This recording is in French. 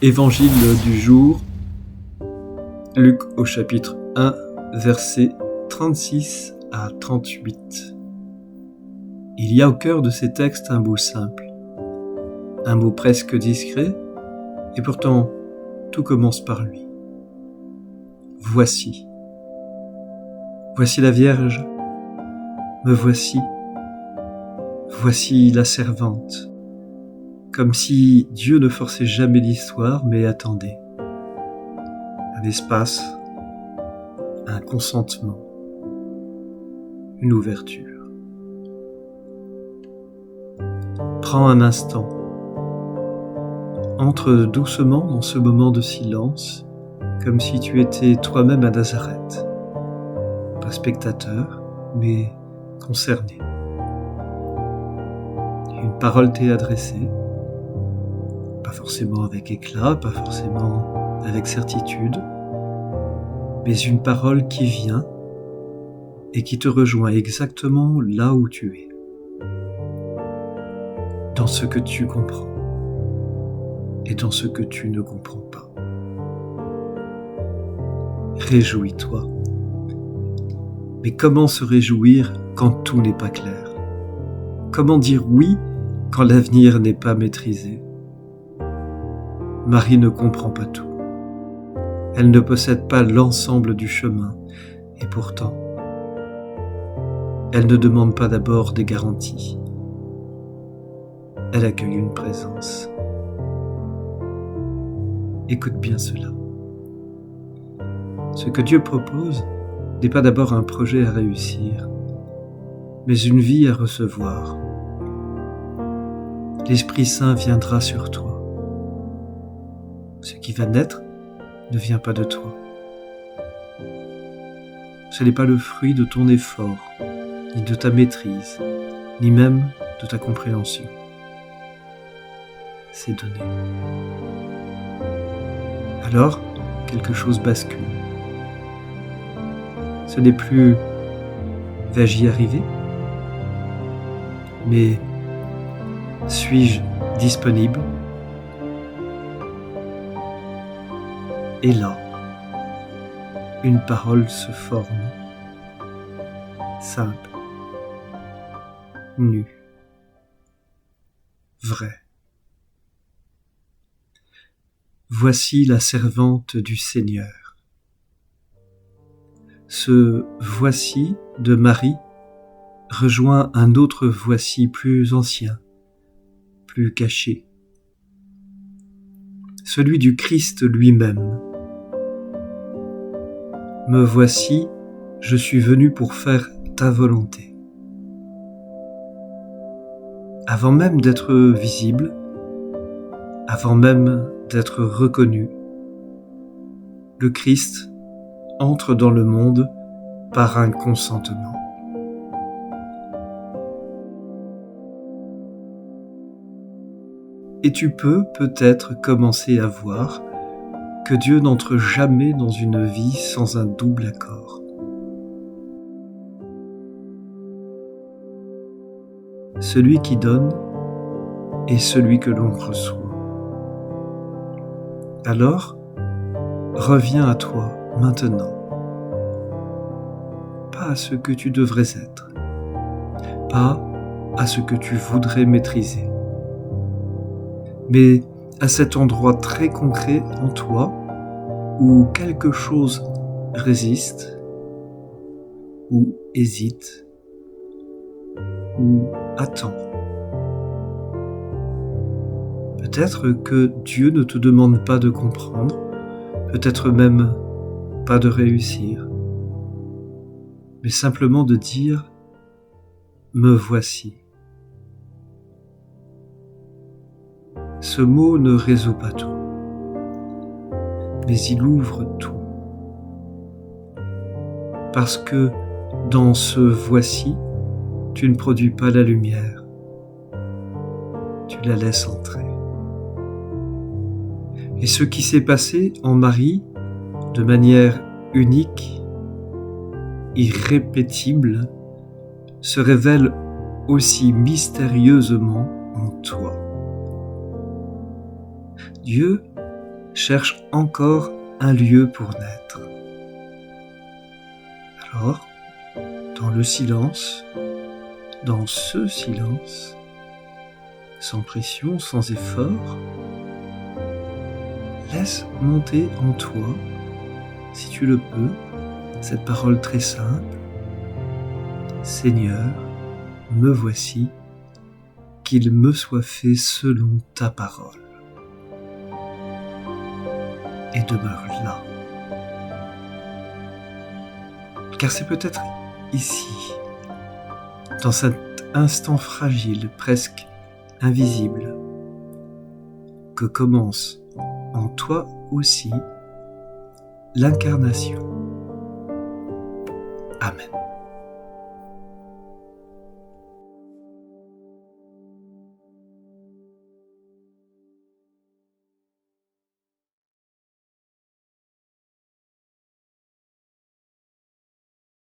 Évangile du jour, Luc au chapitre 1, versets 36 à 38. Il y a au cœur de ces textes un mot simple, un mot presque discret, et pourtant tout commence par lui. Voici. Voici la Vierge, me voici. Voici la servante. Comme si Dieu ne forçait jamais l'histoire, mais attendait. Un espace, un consentement, une ouverture. Prends un instant. Entre doucement dans ce moment de silence, comme si tu étais toi-même à Nazareth. Pas spectateur, mais concerné. Une parole t'est adressée, pas forcément avec éclat, pas forcément avec certitude, mais une parole qui vient et qui te rejoint exactement là où tu es, dans ce que tu comprends et dans ce que tu ne comprends pas. Réjouis-toi. Mais comment se réjouir quand tout n'est pas clair? Comment dire oui quand l'avenir n'est pas maîtrisé? Marie ne comprend pas tout. Elle ne possède pas l'ensemble du chemin, et pourtant, elle ne demande pas d'abord des garanties. Elle accueille une présence. Écoute bien cela. Ce que Dieu propose n'est pas d'abord un projet à réussir, mais une vie à recevoir. L'Esprit Saint viendra sur toi. Ce qui va naître ne vient pas de toi. Ce n'est pas le fruit de ton effort, ni de ta maîtrise, ni même de ta compréhension. C'est donné. Alors, quelque chose bascule. Ce n'est plus « vais-je y arriver ?» mais « suis-je disponible ?» Et là, une parole se forme, simple, nue, vraie. Voici la servante du Seigneur. Ce voici de Marie rejoint un autre voici plus ancien, plus caché, celui du Christ lui-même. Me voici, je suis venu pour faire ta volonté. Avant même d'être visible, avant même d'être reconnu, le Christ entre dans le monde par un consentement. Et tu peux peut-être commencer à voir que Dieu n'entre jamais dans une vie sans un double accord. Celui qui donne et celui que l'on reçoit. Alors, reviens à toi maintenant. Pas à ce que tu devrais être, pas à ce que tu voudrais maîtriser, mais à cet endroit très concret en toi où quelque chose résiste, ou hésite, ou attend. Peut-être que Dieu ne te demande pas de comprendre, peut-être même pas de réussir, mais simplement de dire « me voici ». Ce mot ne résout pas tout, mais il ouvre tout. Parce que dans ce voici, tu ne produis pas la lumière, tu la laisses entrer. Et ce qui s'est passé en Marie, de manière unique, irrépétible, se révèle aussi mystérieusement en toi. Dieu cherche encore un lieu pour naître. Alors, dans le silence, dans ce silence, sans pression, sans effort, laisse monter en toi, si tu le peux, cette parole très simple. Seigneur, me voici, qu'il me soit fait selon ta parole. Et demeure là. Car c'est peut-être ici, dans cet instant fragile, presque invisible, que commence en toi aussi l'incarnation. Amen.